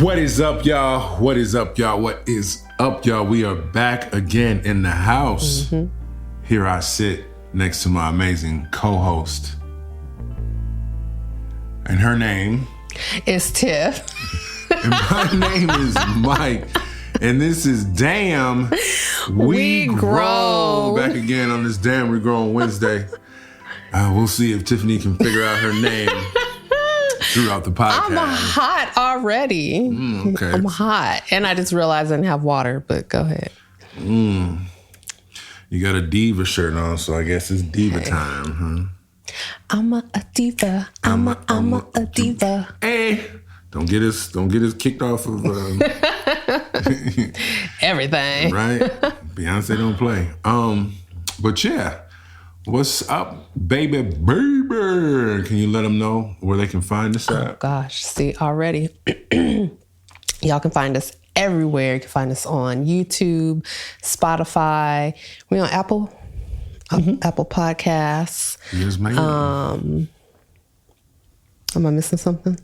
What is up, y'all? What is up, y'all? What is up, y'all? We are back again in the house. Here I sit next to my amazing co-host. And her name is Tiff. And my name is Mike. And this is Damn We Grow. Back again on this Damn We Grow on Wednesday. We'll see if Tiffany can figure out her name throughout the podcast. I'm hot already. Okay. I'm hot. And I just realized I didn't have water, but go ahead. You got a diva shirt on, so I guess it's diva time, huh? I'm a diva. I'm a diva. Hey, don't get us kicked off of everything. Right? Beyonce don't play. But yeah. What's up, baby? Can you let them know where they can find us at? Oh, gosh. See, already. Y'all can find us everywhere. You can find us on YouTube, Spotify. We on Apple? Apple Podcasts. Yes, ma'am. Am I missing something?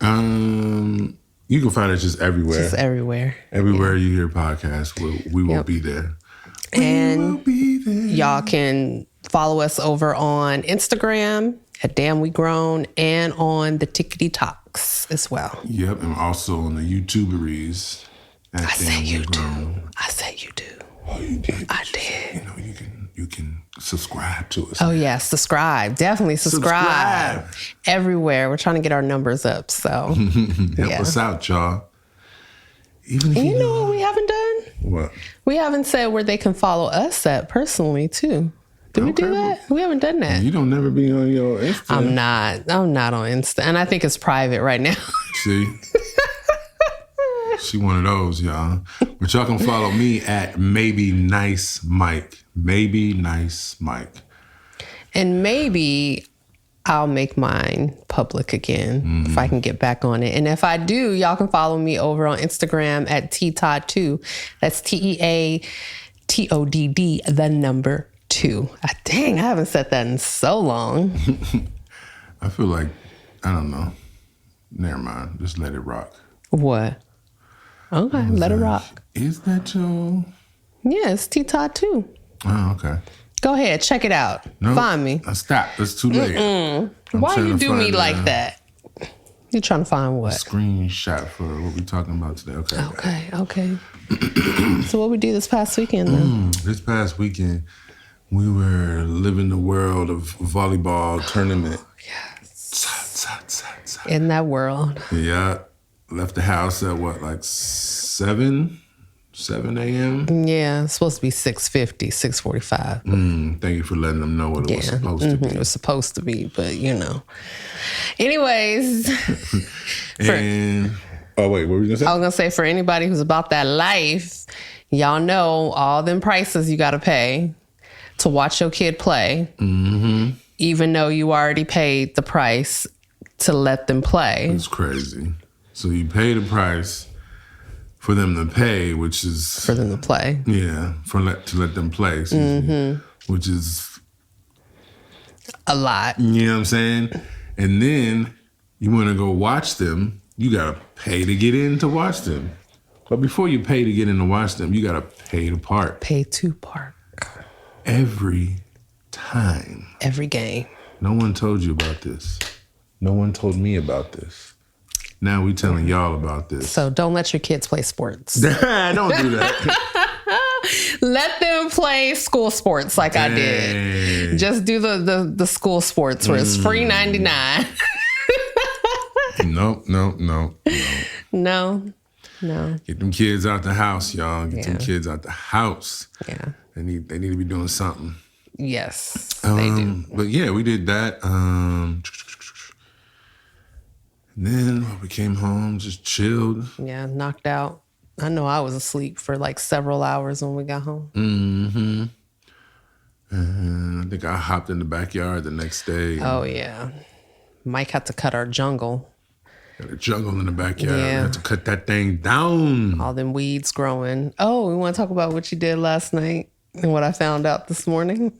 You can find us just everywhere. Just everywhere. Everywhere you hear podcasts, we will be there. And y'all can follow us over on Instagram at Damn We Grown and on the Tickety Talks as well. Yep, and also on the YouTuberies at I say you do. Oh, you did. I did. You know, you can subscribe to us. Oh yeah, subscribe. Definitely subscribe. Everywhere. We're trying to get our numbers up, so help us out, y'all. Even if you know what we haven't done? What? We haven't said where they can follow us at personally too. Did we do that? We haven't done that. You don't never be on your Insta. I'm not on Insta. And I think it's private right now. See? She one of those, y'all. But y'all can follow me at Maybe Nice Mike. Maybe Nice Mike. And maybe I'll make mine public again if I can get back on it. And if I do, y'all can follow me over on Instagram at TTOD2. That's TEATODD, the number 2. Dang, I haven't said that in so long. I feel like, I don't know. Never mind. Just let it rock. What? Okay, let it rock. Is that your? Yeah, it's TTOD2. Oh, okay. Go ahead, check it out. No, find me. Stop. It's too late. Why you do me like that? You trying to find what? A screenshot for what we talking about today. Okay. So what we do this past weekend then? This past weekend, we were living the world of volleyball tournament. Yes. In that world. Yeah. Left the house at what, like 7 a.m.? Yeah, it's supposed to be 6:50, 6:45. Thank you for letting them know what it was supposed to be. It was supposed to be, but you know. Anyways. Wait, what were you going to say? I was going to say, for anybody who's about that life, y'all know all them prices you got to pay to watch your kid play, even though you already paid the price to let them play. It's crazy. So you pay the price for them to pay, which is... For them to play. Yeah, to let them play, which is... A lot. You know what I'm saying? And then you want to go watch them, you got to pay to get in to watch them. But before you pay to get in to watch them, you got to pay to park. Pay to park. Every time. Every game. No one told you about this. No one told me about this. Now we telling y'all about this. So don't let your kids play sports. Don't do that. Let them play school sports like I did. Just do the school sports where it's free 99. No. Get them kids out the house, y'all. Get them kids out the house. Yeah. They need to be doing something. Yes, they do. But yeah, we did that. And then we came home, just chilled. Yeah, knocked out. I know I was asleep for like several hours when we got home. And I think I hopped in the backyard the next day. Oh, yeah. Mike had to cut our jungle. Got a jungle in the backyard. Yeah. We had to cut that thing down. All them weeds growing. Oh, we want to talk about what you did last night and what I found out this morning.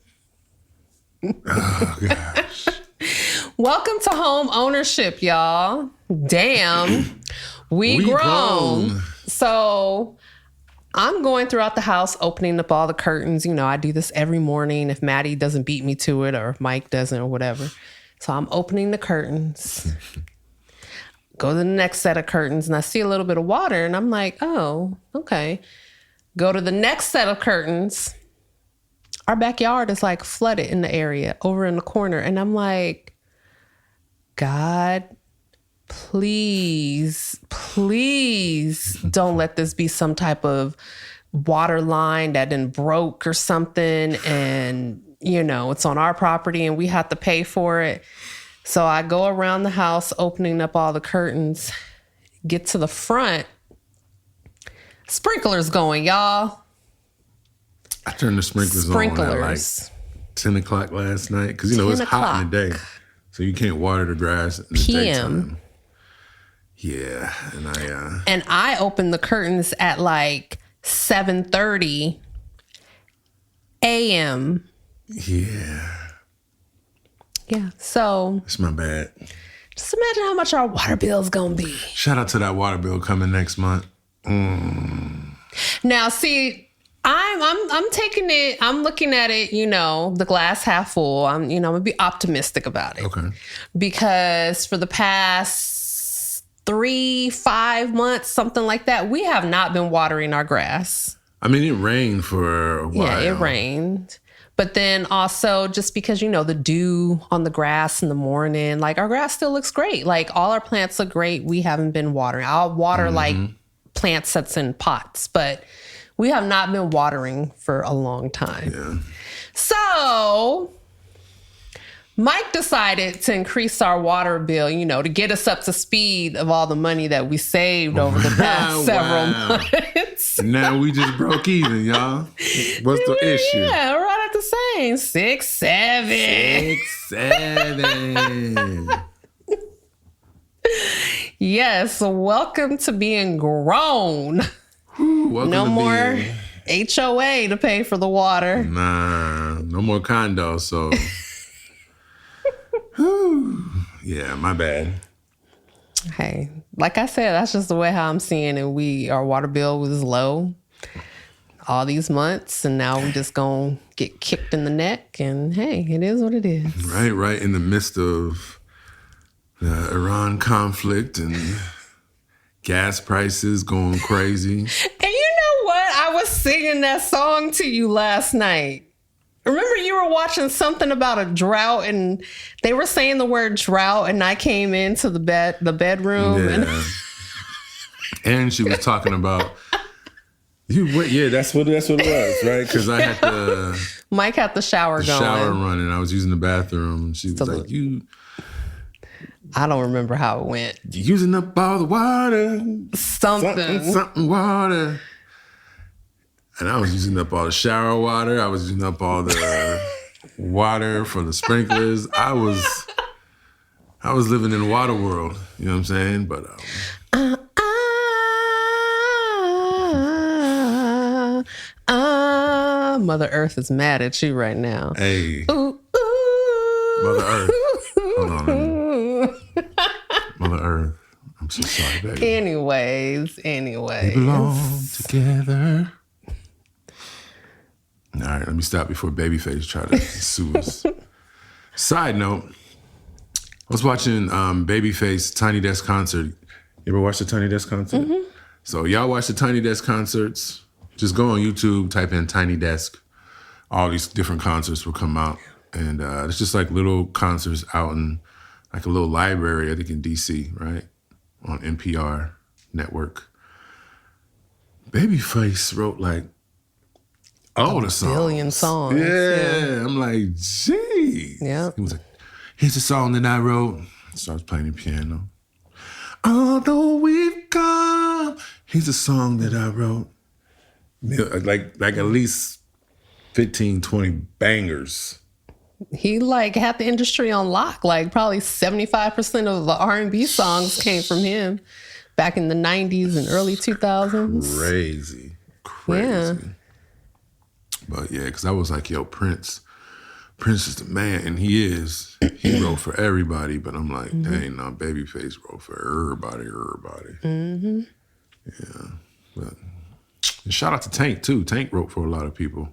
Oh, gosh. Welcome to home ownership, y'all. Damn. We grown. So I'm going throughout the house, opening up all the curtains. You know, I do this every morning if Maddie doesn't beat me to it or if Mike doesn't or whatever. So I'm opening the curtains, go to the next set of curtains, and I see a little bit of water, and I'm like, oh, okay. Go to the next set of curtains. Our backyard is like flooded in the area over in the corner. And I'm like, God, please don't let this be some type of water line that then broke or something. And, you know, it's on our property and we have to pay for it. So I go around the house, opening up all the curtains, get to the front. Sprinklers going, y'all. I turned the sprinklers on at like 10 o'clock last night. Because, you know, it's hot in the day. So you can't water the grass in the daytime. Yeah. And I opened the curtains at like 7:30 a.m. Yeah. So. It's my bad. Just imagine how much our water bill is going to be. Shout out to that water bill coming next month. Now, see, I'm taking it. I'm looking at it. You know, the glass half full. I'm gonna be optimistic about it. Okay. Because for the past 3-5 months, something like that, we have not been watering our grass. I mean, it rained for a while. Yeah, it rained. But then also just because, you know, the dew on the grass in the morning, like our grass still looks great. Like all our plants look great. We haven't been watering. I'll water like plants that's in pots, but we have not been watering for a long time. Yeah. So Mike decided to increase our water bill, you know, to get us up to speed of all the money that we saved over the past several months. Now we just broke even, y'all. What's the issue? Yeah, right at the same. 6, 7. 6, 7. Yes, welcome to being grown. No more HOA to pay for the water. Nah, no more condos, so. Yeah, my bad. Hey, like I said, that's just the way how I'm seeing it. Our water bill was low all these months, and now we're just going to get kicked in the neck, and hey, it is what it is. Right in the midst of the Iran conflict and gas prices going crazy. And you know what? I was singing that song to you last night. Remember you were watching something about a drought and they were saying the word drought and I came into the bedroom. Yeah. And she was talking about, that's what it was, right? Because I had Mike had the shower going. Shower running. I was using the bathroom. She was like, I don't remember how it went. Using up all the water. Something water. And I was using up all the shower water. I was using up all the water for the sprinklers. I was living in the water world. You know what I'm saying? But Mother Earth is mad at you right now. Hey. Ooh, ooh. Mother Earth. Hold on. Mother Earth. I'm so sorry, baby. Anyways. We belong together. All right, let me stop before Babyface try to sue us. Side note, I was watching Babyface Tiny Desk concert. You ever watch the Tiny Desk concert? Mm-hmm. So y'all watch the Tiny Desk concerts. Just go on YouTube, type in Tiny Desk. All these different concerts will come out. And it's just like little concerts out in like a little library, I think in D.C., right? On NPR network. Babyface wrote like all the songs. 1 billion songs. Yeah. I'm like, gee. Yeah. He was like, here's a song that I wrote. Starts playing the piano. Although we've come. Here's a song that I wrote. Like at least 15, 20 bangers. He like had the industry on lock. Like probably 75% of the R&B songs came from him back in the 90s and early 2000s. Crazy. Yeah. But yeah, because I was like, yo, Prince Prince is the man, and he is. He wrote for everybody, but I'm like, dang, no, Babyface wrote for everybody. Mm-hmm. Yeah. But and shout out to Tank, too. Tank wrote for a lot of people.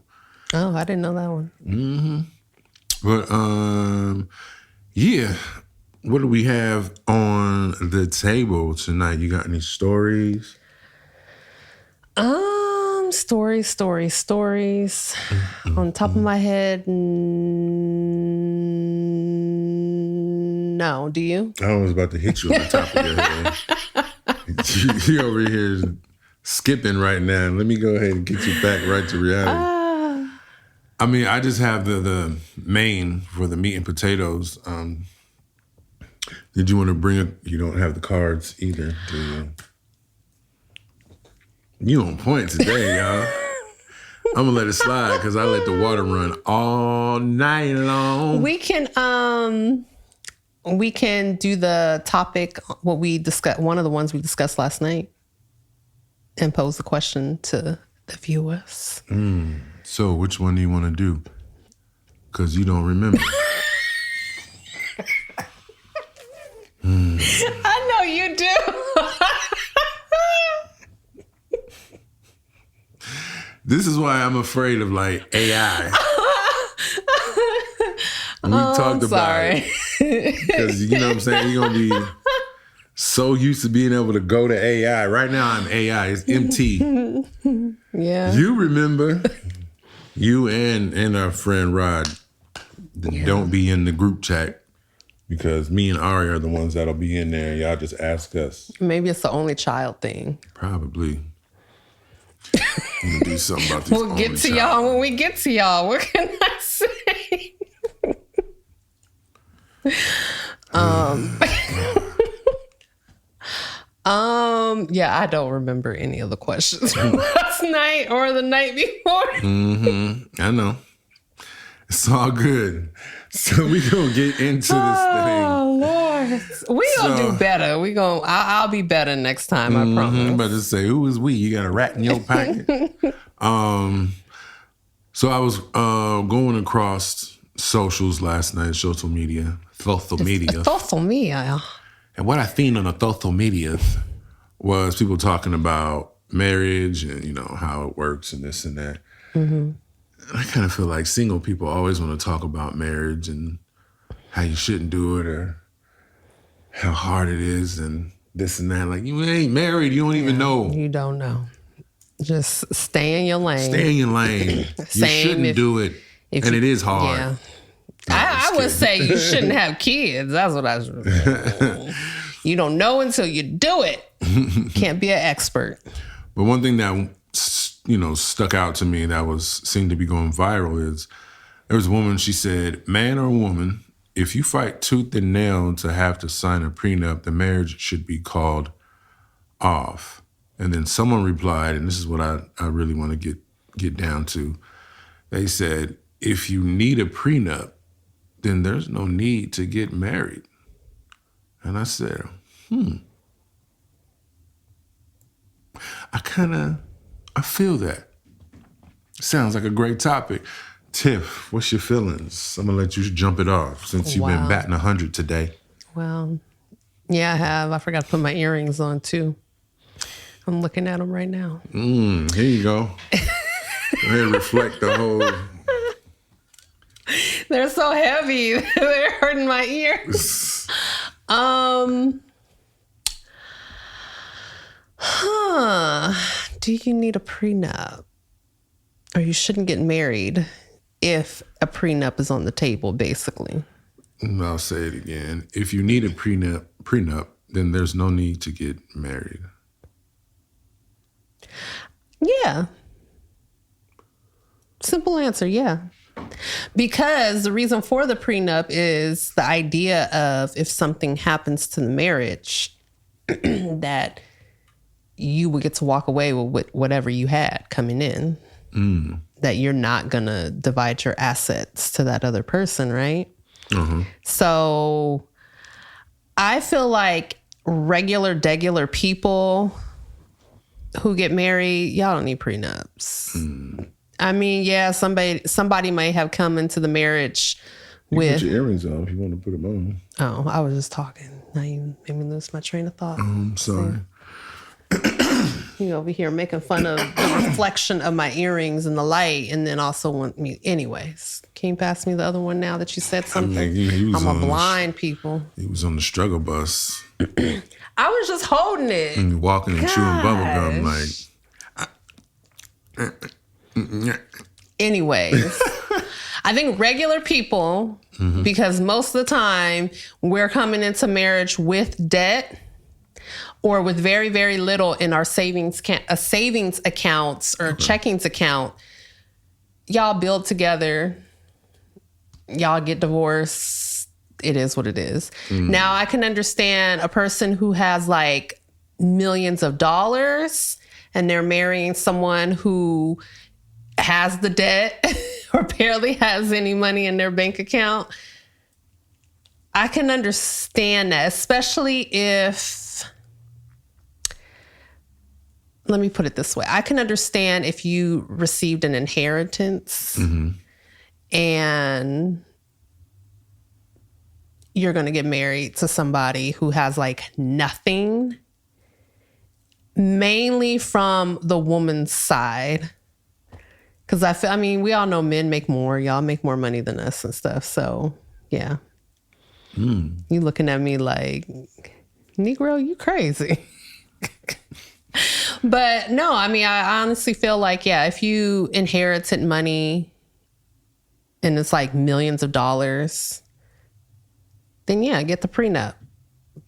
Oh, I didn't know that one. Mm-hmm. But, yeah. What do we have on the table tonight? You got any stories? Stories. On top of my head, no. Do you? I was about to hit you on the top of your head. You over here skipping right now. Let me go ahead and get you back right to reality. I mean, I just have the main for the meat and potatoes. Did you want to bring it? You don't have the cards either, do you? You on point today, y'all. I'm gonna let it slide because I let the water run all night long. We can do the topic what we discussed, one of the ones we discussed last night, and pose the question to the viewers. So which one do you want to do? Because you don't remember. I know you do. This is why I'm afraid of like AI. We talked about it. Because you know what I'm saying? You're going to be so used to being able to go to AI. Right now I'm AI. It's MT. Yeah. You remember you and our friend Rod don't be in the group chat because me and Ari are the ones that'll be in there. Y'all just ask us. Maybe it's the only child thing. Probably. I'm gonna do something about this. We'll get to y'all when we get to y'all. What can I say? Yeah, I don't remember any of the questions from last night or the night before. I know. It's all good. So we gonna get into this thing. Oh Lord, we gonna do better. I'll be better next time. I promise. I'm about to say, who is we? You got a rat in your pocket. So I was going across socials last night, social media. Social media. And what I seen on the social media was people talking about marriage and, you know, how it works and this and that. Mm-hmm. I kind of feel like single people always want to talk about marriage and how you shouldn't do it or how hard it is and this and that. Like, you ain't married. You don't even know. You don't know. Just stay in your lane. Stay in your lane. You shouldn't do it. And it is hard. Yeah. No, I would say you shouldn't have kids. That's what I was. You don't know until you do it. Can't be an expert. But one thing that, you know, stuck out to me that seemed to be going viral is there was a woman, she said, man or woman, if you fight tooth and nail to have to sign a prenup, the marriage should be called off. And then someone replied, and this is what I really want to get down to. They said, if you need a prenup, then there's no need to get married. And I said, I feel that. Sounds like a great topic. Tiff, what's your feelings? I'm going to let you jump it off since you've been batting 100 today. Well, yeah, I have. I forgot to put my earrings on, too. I'm looking at them right now. Here you go. Go ahead, reflect the whole... They're so heavy. They're hurting my ears. Do you need a prenup? Or you shouldn't get married if a prenup is on the table, basically. I'll say it again. If you need a prenup, then there's no need to get married. Yeah. Simple answer, yeah. Because the reason for the prenup is the idea of if something happens to the marriage, that you would get to walk away with whatever you had coming in. That you're not going to divide your assets to that other person, right? Mm-hmm. So I feel like regular people who get married, y'all don't need prenups. I mean, yeah, somebody may have come into the marriage with... Put your earrings on if you want to put them on. Oh, I was just talking. Now you made me lose my train of thought. I'm sorry. You over here making fun of the reflection of my earrings in the light, and then also want me... Anyways, can you pass me the other one now that you said something? I mean, I'm a blind people. He was on the struggle bus. I was just holding it. And walking and chewing bubble gum like... Anyways, I think regular people, because most of the time we're coming into marriage with debt or with very, very little in our savings accounts or checkings account. Y'all build together. Y'all get divorced. It is what it is. Now, I can understand a person who has like millions of dollars and they're marrying someone who has the debt or barely has any money in their bank account. I can understand that, especially if, let me put it this way. I can understand if you received an inheritance and you're going to get married to somebody who has like nothing, mainly from the woman's side. Because I mean, we all know men make more. Y'all make more money than us and stuff. So, yeah. You looking at me like, Negro, you crazy. But no, I mean, I honestly feel like, yeah, if you inherited money and it's like millions of dollars, then yeah, get the prenup.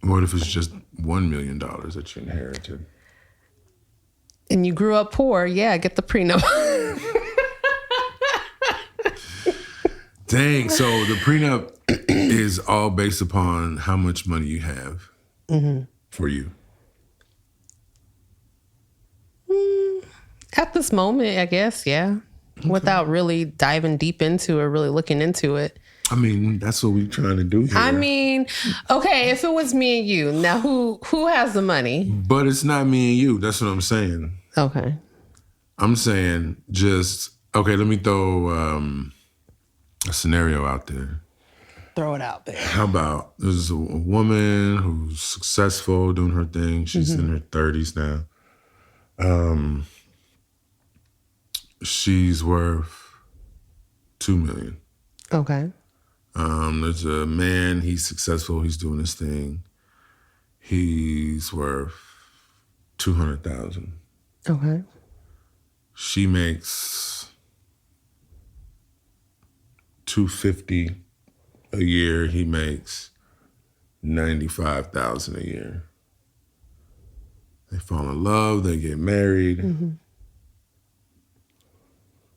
What if it's just $1 million that you inherited? And you grew up poor, yeah, get the prenup. Dang, so the prenup is all based upon how much money you have for you. At this moment, I guess, yeah. Okay. Without really diving deep into it, really looking into it. I mean, that's what we're trying to do here. I mean, okay, if it was me and you, now who has the money? But it's not me and you. That's what I'm saying. Okay. I'm saying just, okay, let me throw a scenario out there. Throw it out there. How about there's a woman who's successful doing her thing. She's in her 30s now. She's worth $2 million. Okay. There's a man, he's successful, he's doing his thing. He's worth $200,000. Okay. She makes $250 a year. He makes $95,000 a year. They fall in love, they get married.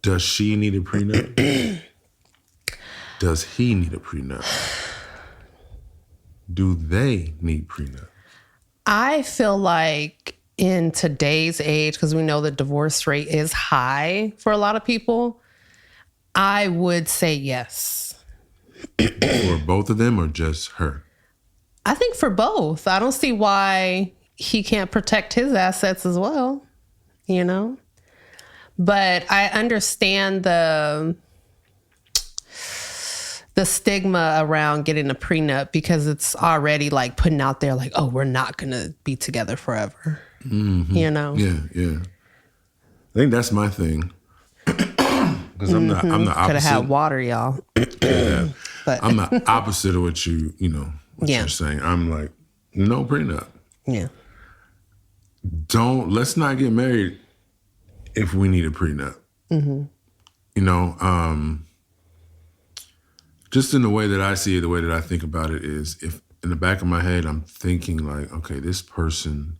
Does she need a prenup? Does he need a prenup? Do they need prenup? I feel like in today's age, because we know the divorce rate is high for a lot of people, I would say yes. For both of them or just her? I think for both. I don't see why he can't protect his assets as well, you know? But I understand the stigma around getting a prenup because it's already like putting out there like, oh, we're not going to be together forever. You know? Yeah. I think that's my thing. Because I'm the opposite. Could have had water, y'all. Yeah. But I'm the opposite of what you're saying. I'm like, no prenup. Yeah. Let's not get married if we need a prenup. You know, just in the way that I see it, the way that I think about it is if in the back of my head, I'm thinking like, okay, this person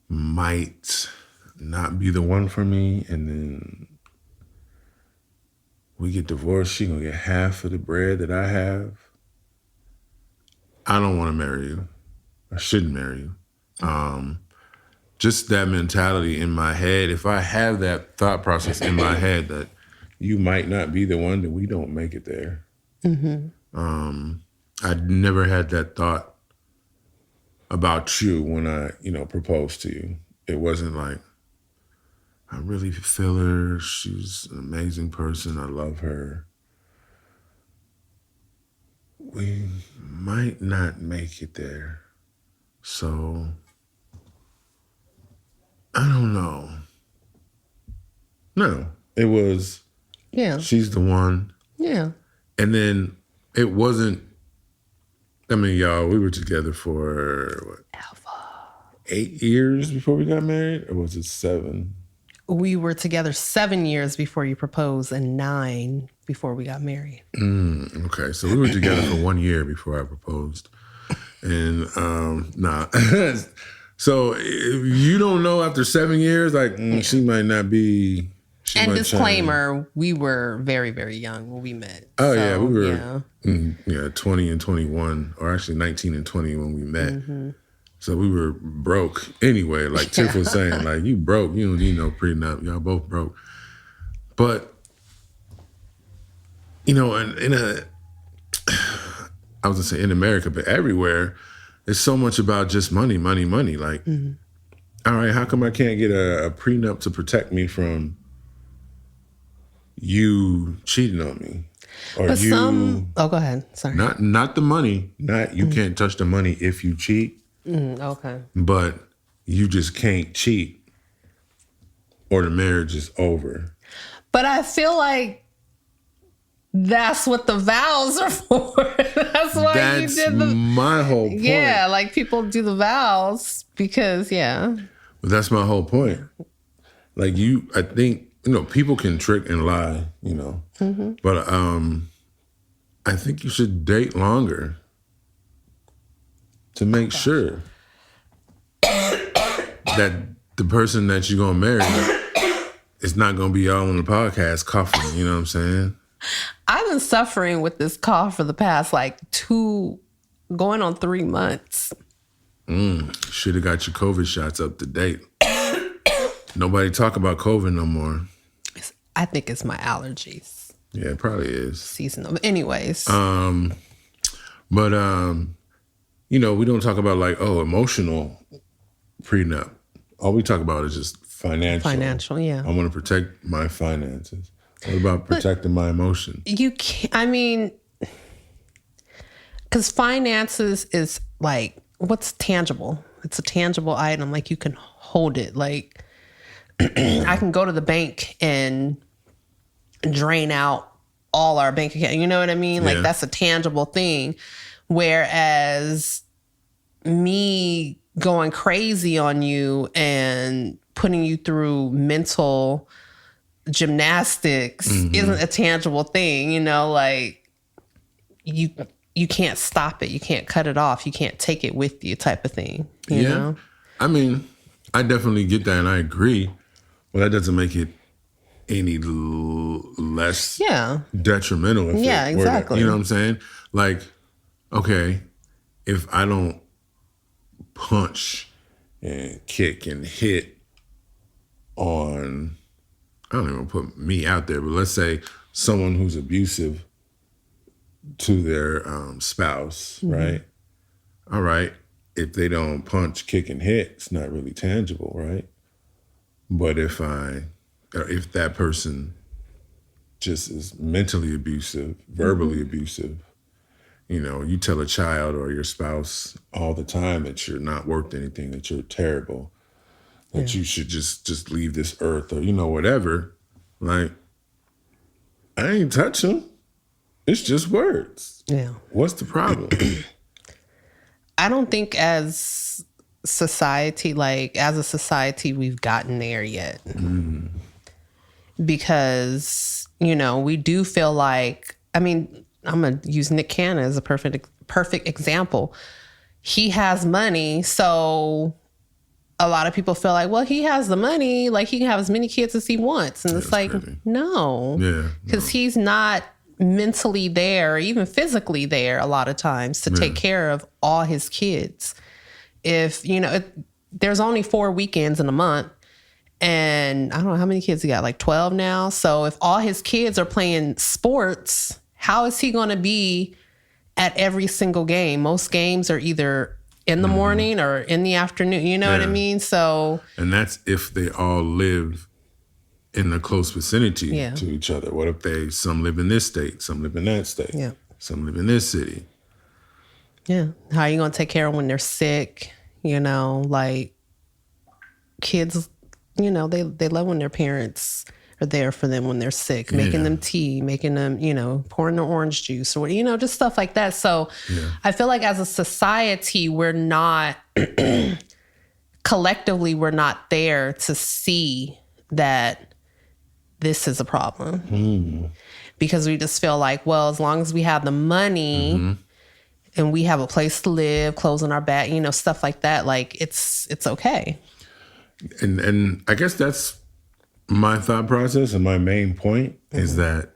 might not be the one for me. And then we get divorced. She gonna get half of the bread that I have. I don't want to marry you. I shouldn't marry you. Just that mentality in my head. If I have that thought process in my head that you might not be the one, then we don't make it there. I never had that thought about you when I, proposed to you. It wasn't like, I really feel her. She's an amazing person. I love her. We might not make it there. So, I don't know. No, it was, she's the one. Yeah. And then it wasn't, I mean, y'all, we were together for, 8 years before we got married? Or was it 7? We were together 7 years before you proposed and 9 before we got married. Okay, so we were together for 1 year before I proposed. And, so if you don't know after 7 years, like, she might not be... And disclaimer, we were very, very young when we met. Oh, so, yeah, we were 20 and 21, or actually 19 and 20 when we met. Mm-hmm. So we were broke anyway, like Tiff was saying, like, you broke, you don't need no prenup, y'all both broke. But, I was gonna say in America, but everywhere, it's so much about just money. Like, all right, how come I can't get a prenup to protect me from you cheating on me? Or but go ahead. Sorry. Not the money. You can't touch the money if you cheat. Okay. But you just can't cheat or the marriage is over. But I feel like that's what the vows are for. That's why you did my whole point. Yeah, like people do the vows because, But that's my whole point. Like I think, people can trick and lie, But I think you should date longer to make sure that the person that you're going to marry is not going to be all on the podcast coughing, you know what I'm saying? I've been suffering with this cough for the past, going on 3 months. Should have got your COVID shots up to date. Nobody talk about COVID no more. I think it's my allergies. Yeah, it probably is. Seasonal. Anyways. But we don't talk about emotional prenup. All we talk about is just financial. Financial, yeah. I want to protect my finances. What about protecting my emotions? You can't, because finances is what's tangible? It's a tangible item. Like you can hold it. Like I can go to the bank and drain out all our bank account. You know what I mean? Like that's a tangible thing. Whereas me going crazy on you and putting you through mental gymnastics isn't a tangible thing, like you can't stop it. You can't cut it off. You can't take it with you type of thing. You know? I mean, I definitely get that and I agree. But that doesn't make it any less detrimental. Exactly. You know what I'm saying? Like, okay, if I don't punch and kick and hit on, I don't even put me out there, but let's say someone who's abusive to their spouse, right? All right, if they don't punch, kick, and hit, it's not really tangible, right? But if that person just is mentally abusive, verbally abusive, you tell a child or your spouse all the time that you're not worth anything, that you're terrible, that you should just leave this earth or, whatever. Like, I ain't touch them. It's just words. Yeah. What's the problem? I don't think as a society, we've gotten there yet. Because, we do feel like, I'm going to use Nick Cannon as a perfect example. He has money, so a lot of people feel like, well, he has the money, like he can have as many kids as he wants. And it's like, crazy. No. Yeah. Because he's not mentally there, or even physically there a lot of times to take care of all his kids. If, there's only 4 weekends in a month, and I don't know how many kids he got, like 12 now. So if all his kids are playing sports, how is he going to be at every single game? Most games are either in the morning or in the afternoon. You know what I mean? So, and that's if they all live in a close vicinity to each other? What if some live in this state, some live in that state, some live in this city? Yeah. How are you going to take care of them when they're sick? You know, like kids, you know, they love when their parents are there for them when they're sick, making them tea, making them, you know, pouring their orange juice or, you know, just stuff like that. So I feel like as a society, we're not, collectively, we're not there to see that this is a problem. Because we just feel like, well, as long as we have the money and we have a place to live, clothes on our back, you know, stuff like that, like it's okay. And I guess that's my thought process, and my main point is that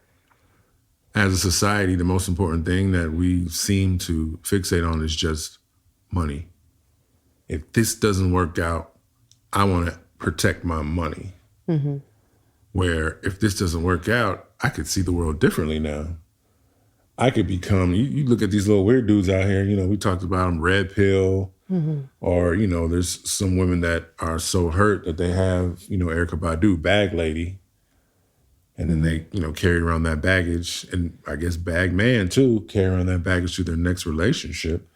as a society, the most important thing that we seem to fixate on is just money. If this doesn't work out, I want to protect my money. Where if this doesn't work out, I could see the world differently now. I could become, you look at these little weird dudes out here, you know, we talked about them, red pill, or, you know, there's some women that are so hurt that they have, you know, Erykah Badu, bag lady. And then they, you know, carry around that baggage. And I guess bag man too, carry around that baggage to their next relationship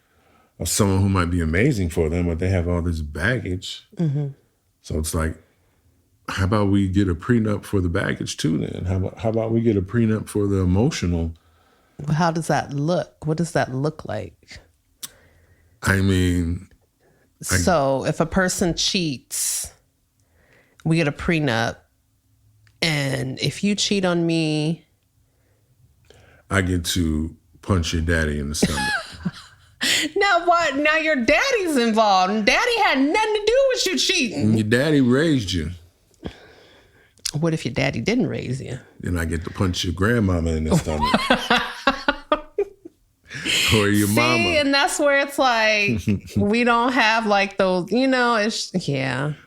of someone who might be amazing for them, but they have all this baggage. So it's like, how about we get a prenup for the baggage too then? How about we get a prenup for the emotional? Well, how does that look? What does that look like? I mean... So if a person cheats, we get a prenup. And if you cheat on me... I get to punch your daddy in the stomach. Now what? Now your daddy's involved. And daddy had nothing to do with you cheating. And your daddy raised you. What if your daddy didn't raise you? Then I get to punch your grandmama in the stomach. Or your mama. See, and that's where it's like, we don't have like those, you know,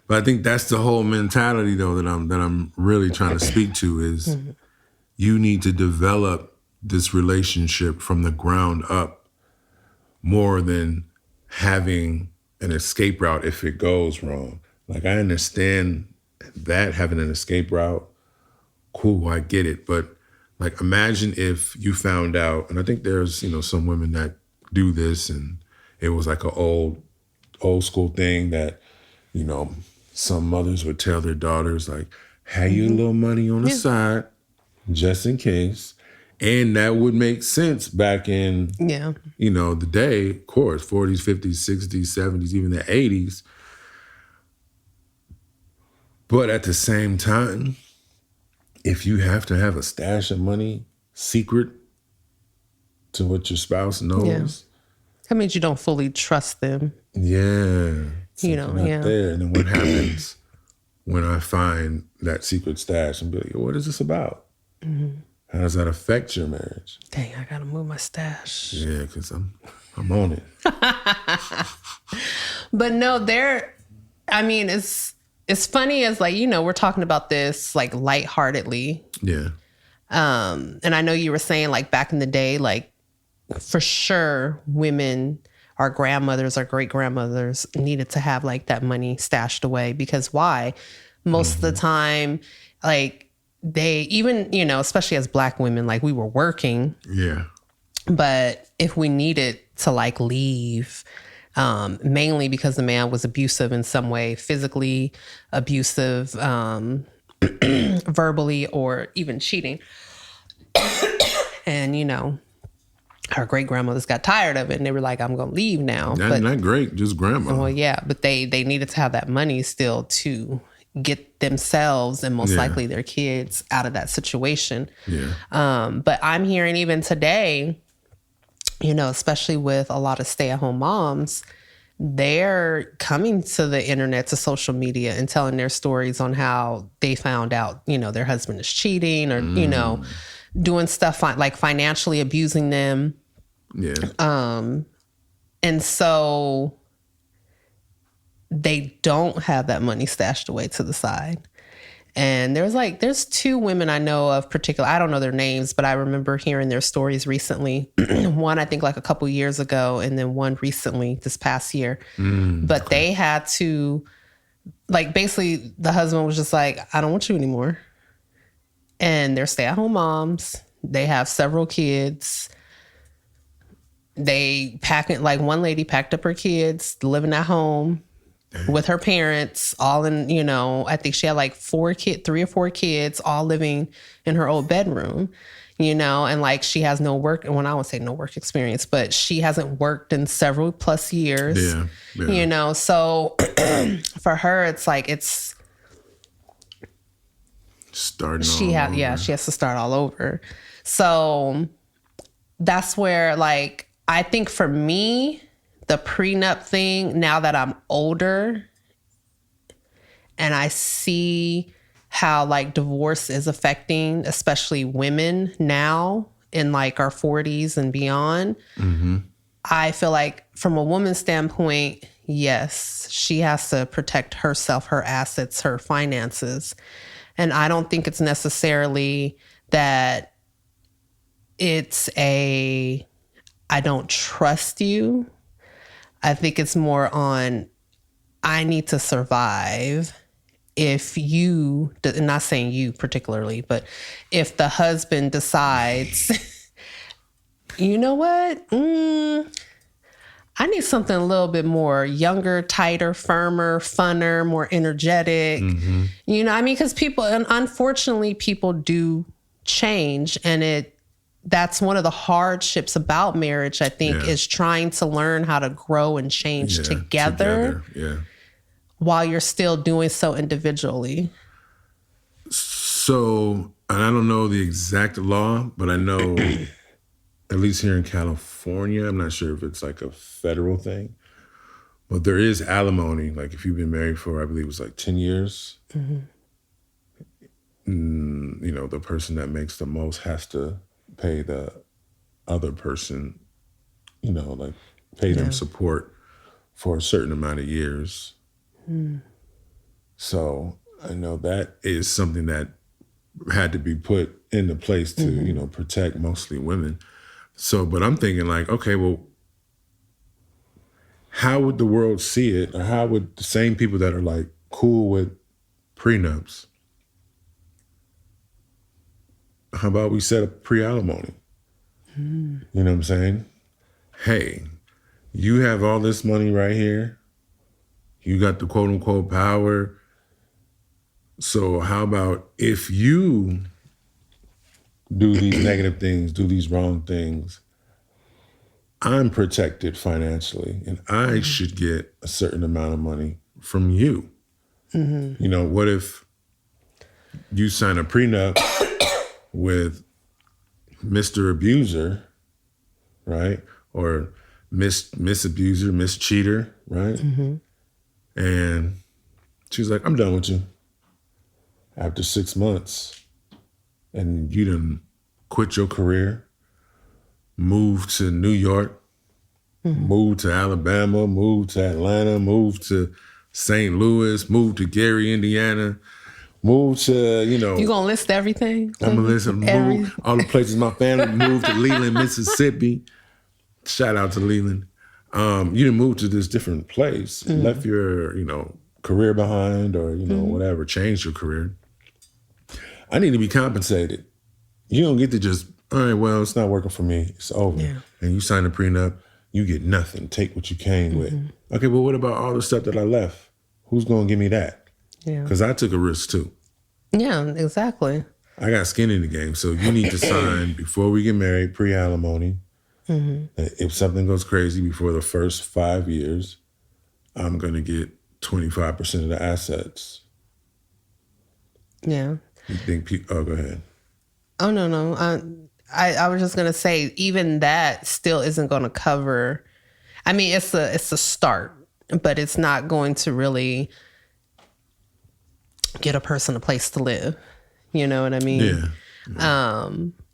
But I think that's the whole mentality though that I'm really trying to speak to is you need to develop this relationship from the ground up more than having an escape route if it goes wrong. Like I understand that having an escape route, cool, I get it. But like, imagine if you found out, and I think there's, you know, some women that do this and it was like an old school thing that, you know, some mothers would tell their daughters like, have you a little money on the side just in case. And that would make sense back in, you know, the day, of course, 40s, 50s, 60s, 70s, even the 80s. But at the same time, if you have to have a stash of money secret to what your spouse knows. That means you don't fully trust them. Yeah. You know, there. And then what happens when I find that secret stash and be like, what is this about? How does that affect your marriage? Dang, I gotta move my stash. Yeah, because I'm on it. But no, I mean, it's funny as like, you know, we're talking about this like lightheartedly. Yeah. And I know you were saying like back in the day, like for sure women, our grandmothers, our great grandmothers needed to have like that money stashed away because why? Most of the time, like they even, you know, especially as Black women, like we were working. Yeah. But if we needed to like leave, mainly because the man was abusive in some way, physically abusive, verbally, or even cheating. And, you know, our great grandmothers got tired of it and they were like, I'm going to leave now. Not great, just grandma. Well, yeah, but they needed to have that money still to get themselves and most likely their kids out of that situation. Yeah. But I'm hearing even today, you know, especially with a lot of stay-at-home moms, they're coming to the internet, to social media and telling their stories on how they found out, you know, their husband is cheating or, you know, doing stuff like financially abusing them. Yeah. And so they don't have that money stashed away to the side. And there's two women I know of particular. I don't know their names, but I remember hearing their stories recently. One, I think like a couple years ago, and then one recently this past year. But they had to, like, basically the husband was just like, I don't want you anymore. and they're stay-at-home moms. They have several kids. They like one lady packed up her kids, living at home with her parents, all in, I think she had like 3 or 4 kids, all living in her old bedroom, and like she has no work. And when I would say no work experience, but she hasn't worked in several plus years, so for her, it's like, it's starting she has to start all over. So that's where, like, I think for me, the prenup thing, now that I'm older and I see how like divorce is affecting especially women now in like our 40s and beyond, I feel like from a woman's standpoint, yes, she has to protect herself, her assets, her finances. And I don't think it's necessarily that it's I don't trust you. I think it's more on, I need to survive. If you, not saying you particularly, but if the husband decides, you know what? I need something a little bit more younger, tighter, firmer, funner, more energetic. Because people, and unfortunately, people do change, and that's one of the hardships about marriage, I think, is trying to learn how to grow and change together. While you're still doing so individually. So, and I don't know the exact law, but I know, at least here in California, I'm not sure if it's like a federal thing, but there is alimony. Like if you've been married for, I believe it was like 10 years, the person that makes the most has to pay the other person, like pay them support for a certain amount of years. So I know that is something that had to be put into place to, protect mostly women. So, but I'm thinking like, okay, well, how would the world see it? Or how would the same people that are like cool with prenups, how about we set up pre-alimony? You know what I'm saying? Hey, you have all this money right here. You got the quote unquote power. So how about if you do these negative things, do these wrong things, I'm protected financially and I should get a certain amount of money from you. What if you sign a prenup with Mr. Abuser, right? Or Miss Abuser, Miss Cheater, right? And she's like, I'm done with you. After 6 months, and you done quit your career, moved to New York, moved to Alabama, moved to Atlanta, moved to St. Louis, moved to Gary, Indiana, moved to, You gonna list everything? I'm gonna list move all the places my family moved to Leland, Mississippi. Shout out to Leland. You done moved to this different place, left your, career behind or, whatever, changed your career. I need to be compensated. You don't get to just, all right, well, it's not working for me. It's over. Yeah. And you sign a prenup, you get nothing. Take what you came with. Okay, but what about all the stuff that I left? Who's going to give me that? Yeah. Because I took a risk too. Yeah, exactly. I got skin in the game. So you need to sign before we get married, pre-alimony. If something goes crazy before the first 5 years, I'm going to get 25% of the assets. Yeah. You think go ahead. Oh, no. I was just going to say, even that still isn't going to cover. I mean, it's a start, but it's not going to really get a person a place to live. You know what I mean? Yeah.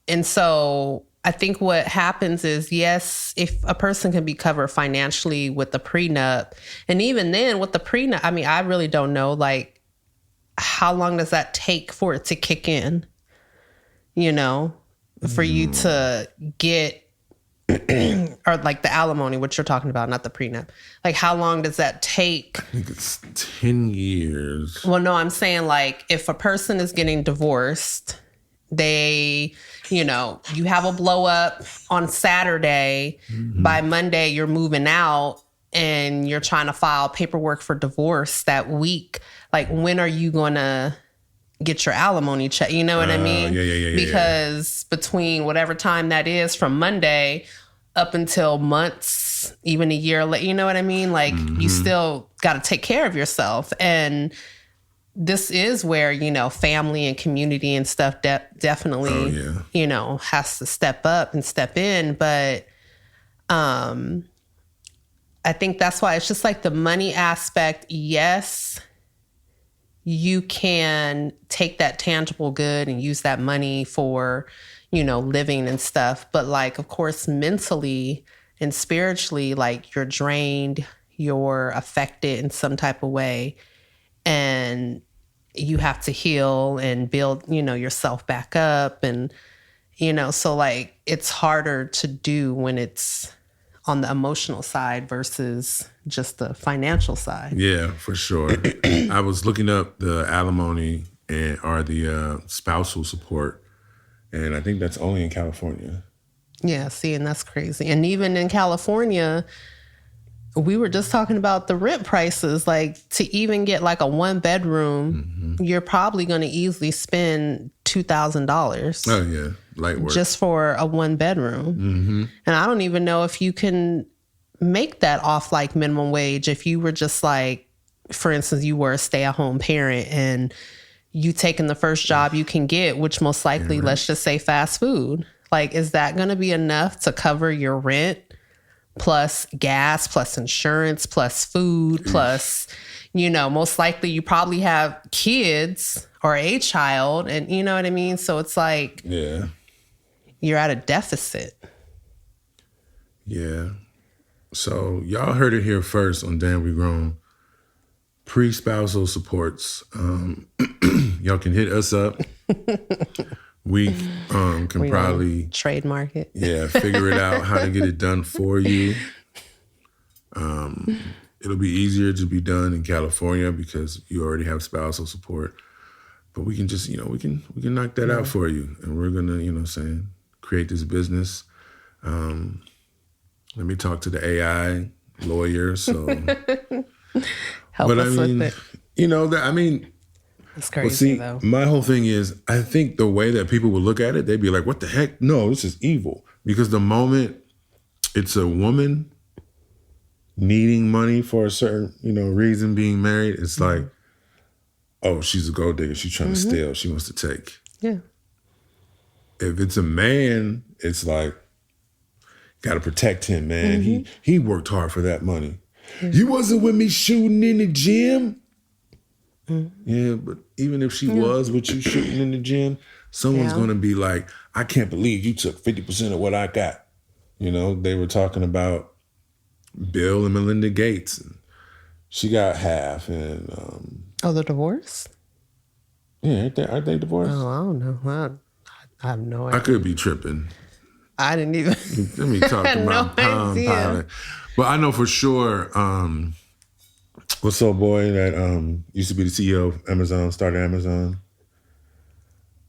And so I think what happens is, yes, if a person can be covered financially with the prenup, and even then with the prenup, I mean, I really don't know, like, how long does that take for it to kick in? For you to get, or like the alimony, what you're talking about, not the prenup. Like, how long does that take? I think it's 10 years. Well, no, I'm saying like if a person is getting divorced They, you have a blow up on Saturday. Mm-hmm. By Monday, you're moving out and you're trying to file paperwork for divorce that week. Like, when are you going to get your alimony check? You know what I mean? Yeah. Because between whatever time that is from Monday up until months, even a year later, you know what I mean? Like, you still got to take care of yourself. And this is where, family and community and stuff definitely, has to step up and step in. But I think that's why it's just like the money aspect. Yes, you can take that tangible good and use that money for, living and stuff. But like, of course, mentally and spiritually, like, you're drained, you're affected in some type of way. And you have to heal and build, yourself back up. And, so like, it's harder to do when it's on the emotional side versus just the financial side. Yeah, for sure. I was looking up the alimony or the spousal support, and I think that's only in California. Yeah, see, and that's crazy. And even in California, we were just talking about the rent prices. Like, to even get like a 1-bedroom, you're probably going to easily spend $2,000. Oh yeah, light work just for a 1-bedroom. And I don't even know if you can make that off like minimum wage. If you were just like, for instance, you were a stay-at-home parent and you taking the first job you can get, which most likely, let's just say fast food. Like, is that going to be enough to cover your rent? Plus gas, plus insurance, plus food, plus, most likely you probably have kids or a child, and you know what I mean? So it's like, you're at a deficit. Yeah. So y'all heard it here first on Damn We Grown. Pre-spousal supports. Y'all can hit us up. We can probably trademark it. Yeah, figure it out how to get it done for you. It'll be easier to be done in California because you already have spousal support. But we can just, we can knock that out for you. And we're gonna, create this business. Let me talk to the AI lawyer. So help us with it. It's crazy, though. My whole thing is, I think the way that people would look at it, they'd be like, what the heck? No, this is evil. Because the moment it's a woman needing money for a certain, reason being married, it's like, oh, she's a gold digger. She's trying to steal. She wants to take. Yeah. If it's a man, it's like, got to protect him, man. He worked hard for that money. You wasn't with me shooting in the gym. Yeah, but even if she was with you shooting in the gym, someone's going to be like, I can't believe you took 50% of what I got. They were talking about Bill and Melinda Gates. And she got half. And the divorce? Yeah, aren't they divorced? Oh, I don't know. I have no idea. I could be tripping. I didn't even. Let me talk to my pilot. But I know for sure, what's up, boy, that used to be the CEO of Amazon, started Amazon.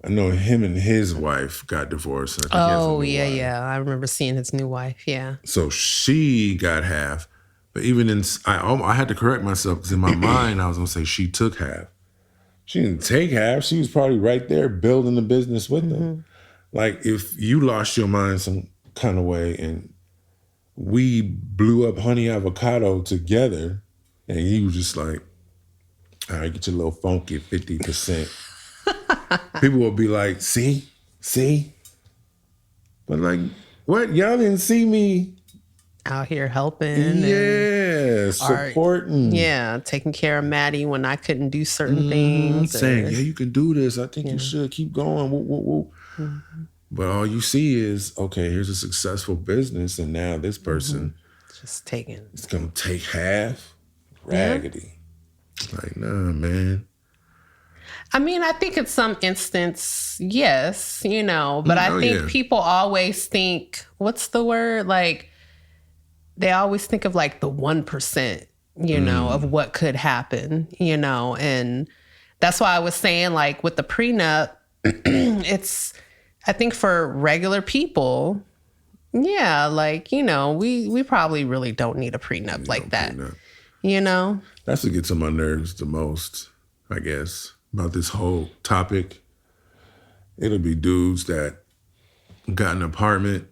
I know him and his wife got divorced. Oh, yeah. I remember seeing his new wife, yeah. So she got half. But even I had to correct myself because in my mind, I was going to say she took half. She didn't take half. She was probably right there building the business with them. Like, if you lost your mind some kind of way and we blew up Honey Avocado together and you was just like, all right, get your little funky 50%. People will be like, see? But like, what? Y'all didn't see me out here helping. Yeah, supporting. Taking care of Maddie when I couldn't do certain things. Saying, you can do this. I think you should keep going. Woo, woo, woo. But all you see is, okay, here's a successful business, and now this person just taking. It's gonna take half. Raggedy. Like, nah, man. I mean, I think in some instance, yes, but I think people always think, what's the word? Like, they always think of like the 1%, of what could happen, and that's why I was saying, like, with the prenup, it's, I think for regular people, yeah, like, you know, we probably really don't need a prenup like that. Prenup. You know? That's what gets on my nerves the most, I guess, about this whole topic. It'll be dudes that got an apartment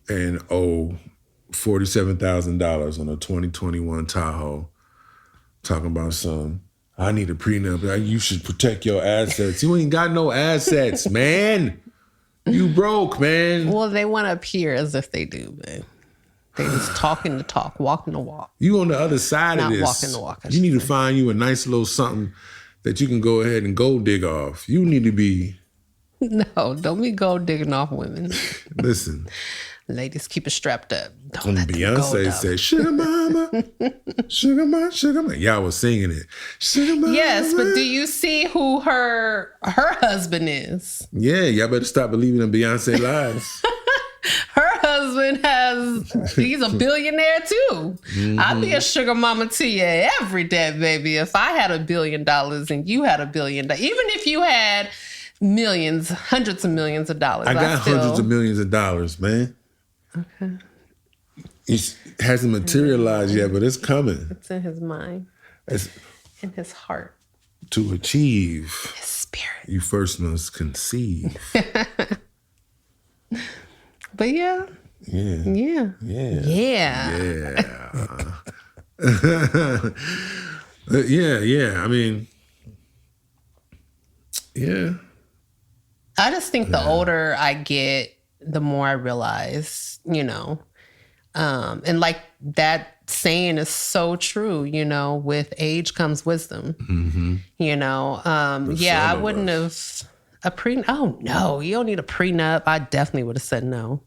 and owe $47,000 on a 2021 Tahoe, talking about some, I need a prenup. You should protect your assets. You ain't got no assets, man. You broke, man. Well, they want to appear as if they do, man. They just talking the talk, walking the walk. You on the other side of this. Not walking the walk. You need to find you a nice little something that you can go ahead and gold dig off. You need to be... No, don't be gold digging off women. Listen. Ladies, keep it strapped up. Don't let Beyonce said, sugar mama, sugar mama, sugar mama. Y'all was singing it. Sugar mama. Yes, but do you see who her husband is? Yeah, y'all better stop believing in Beyonce lies. Her husband he's a billionaire too. Mm-hmm. I'd be a sugar mama to you every day, baby. If I had $1 billion and you had $1 billion, even if you had millions, hundreds of millions of dollars. I got hundreds of millions of dollars, man. Okay. It hasn't materialized yet, but it's coming. It's in his mind. It's in his heart. To achieve his spirit. You first must conceive. But yeah. Yeah. Yeah. Yeah. Yeah. Yeah. I mean, yeah. I just think the older I get, the more I realize, you know, and like that saying is so true, you know, with age comes wisdom, you know. I wouldn't have a prenup. Oh, no, you don't need a prenup. I definitely would have said no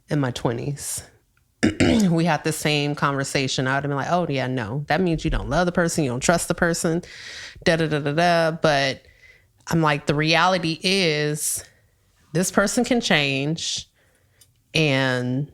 in my 20s. We had the same conversation. I would have been like, oh, yeah, no. That means you don't love the person. You don't trust the person. Da-da-da-da-da. But I'm like, the reality is this person can change and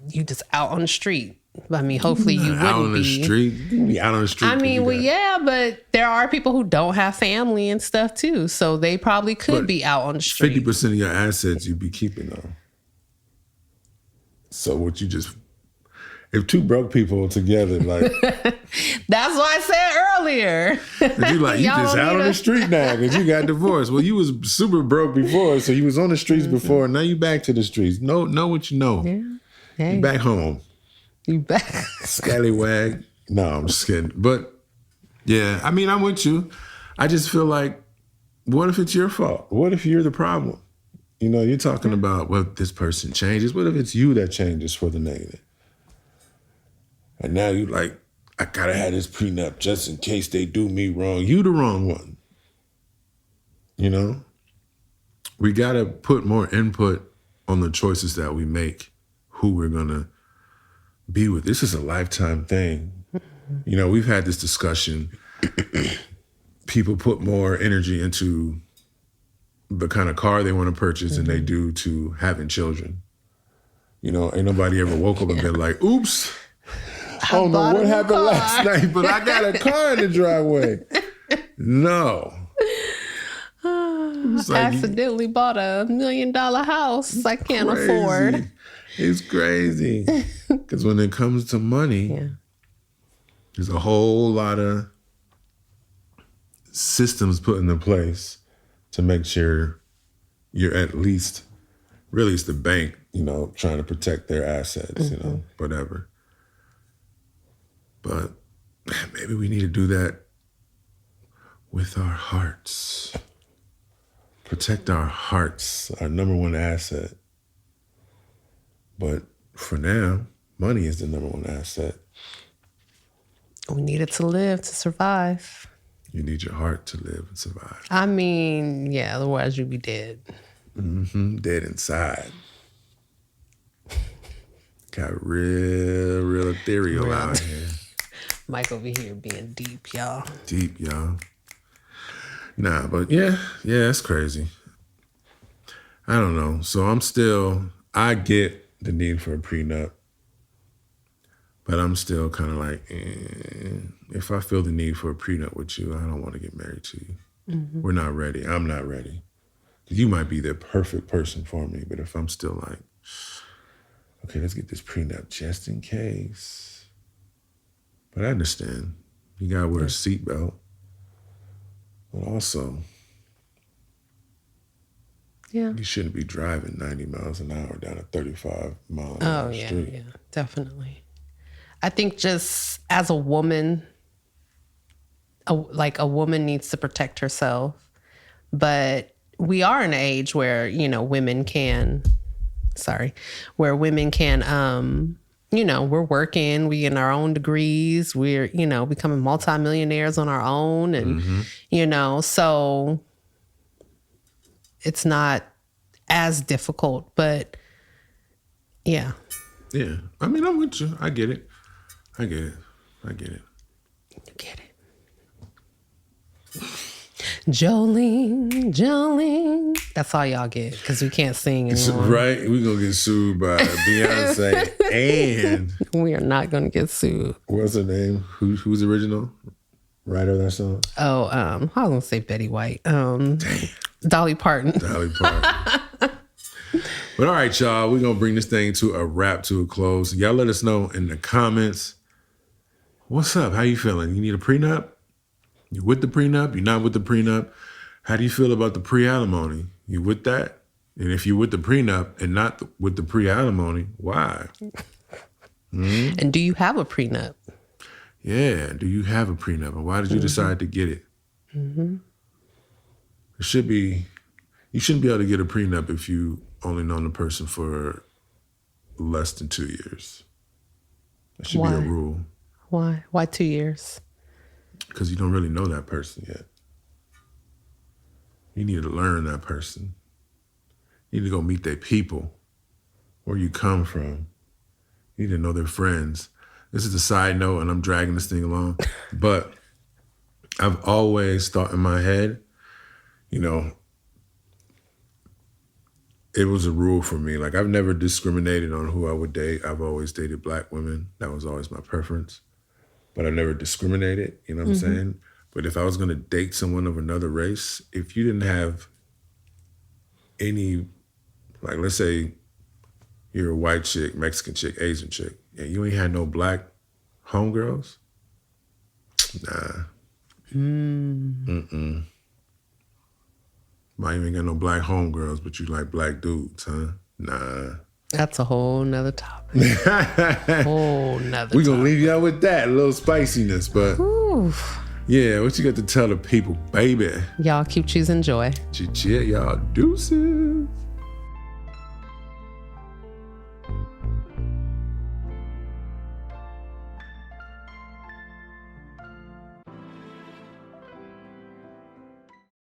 you just out on the street. I mean, hopefully you wouldn't out on the be. street. You be out on the street. I mean, well, yeah, but there are people who don't have family and stuff too. So they probably could be out on the street. 50% of your assets you'd be keeping though. So what you just... If two broke people together, like... That's what I said earlier. You like, you just out on the street now because you got divorced. Well, you was super broke before, so you was on the streets before, and now you back to the streets. Know what you know. Yeah. Hey. You back home. You back. Scallywag. No, I'm just kidding. But, yeah, I mean, I'm with you. I just feel like, what if it's your fault? What if you're the problem? You know, you're talking about what this person changes. What if it's you that changes for the negative? And now you like, I gotta have this prenup just in case they do me wrong. You the wrong one. You know? We gotta put more input on the choices that we make, who we're gonna be with. This is a lifetime thing. You know, we've had this discussion. People put more energy into the kind of car they want to purchase than they do to having children. You know, ain't nobody ever woke up and been like, oops, I don't know what happened last night, but I got a car in the driveway. No. I accidentally bought $1 million house I can't afford. It's crazy. Because when it comes to money, there's a whole lot of systems put into place to make sure you're at least, really it's the bank, you know, trying to protect their assets, you know, whatever. But maybe we need to do that with our hearts. Protect our hearts, our number one asset. But for now, money is the number one asset. We need it to live, to survive. You need your heart to live and survive. I mean, yeah, otherwise you'd be dead. Dead inside. Got real ethereal out here. Mike over here being deep, y'all. Deep, y'all. Nah, but yeah, it's crazy. I don't know. So I get the need for a prenup, but I'm still kind of like, if I feel the need for a prenup with you, I don't want to get married to you. We're not ready. I'm not ready. You might be the perfect person for me, but if I'm still like, okay, let's get this prenup just in case. But I understand. You gotta wear a seatbelt. But also, you shouldn't be driving 90 miles an hour down a 35 mile an hour street. Yeah, definitely. I think just as a woman, a woman needs to protect herself. But we are in an age where, women can, we're working, we getting our own degrees, we're, becoming multimillionaires on our own. And, so it's not as difficult, but yeah. Yeah. I mean, I'm with you. I get it. You get it. Jolene. That's all y'all get because we can't sing anymore. Right? We're going to get sued by Beyonce and... We are not going to get sued. What's her name? Who's the original writer of that song? Oh, I was going to say Betty White. Dolly Parton. But all right, y'all, we're going to bring this thing to a wrap, to a close. Y'all let us know in the comments. What's up? How you feeling? You need a prenup? You with the prenup? You not with the prenup? How do you feel about the pre-alimony? You with that? And if you with the prenup and not with the pre-alimony, why? And do you have a prenup? Yeah, do you have a prenup? And why did you decide to get it? It should be, you shouldn't be able to get a prenup if you only known the person for less than 2 years. That should be a rule. Why? Why 2 years? Because you don't really know that person yet. You need to learn that person. You need to go meet their people, where you come from. You need to know their friends. This is a side note, and I'm dragging this thing along. But I've always thought in my head, it was a rule for me. Like, I've never discriminated on who I would date. I've always dated Black women. That was always my preference. But I never discriminated, you know what I'm saying? But if I was going to date someone of another race, if you didn't have any, like, let's say you're a white chick, Mexican chick, Asian chick, and you ain't had no Black homegirls, nah. Why you ain't got no Black homegirls, but you like Black dudes, huh? Nah. That's a whole nother topic. We're going to leave y'all with that, a little spiciness, but yeah, what you got to tell the people, baby? Y'all keep choosing joy. Y'all deuces.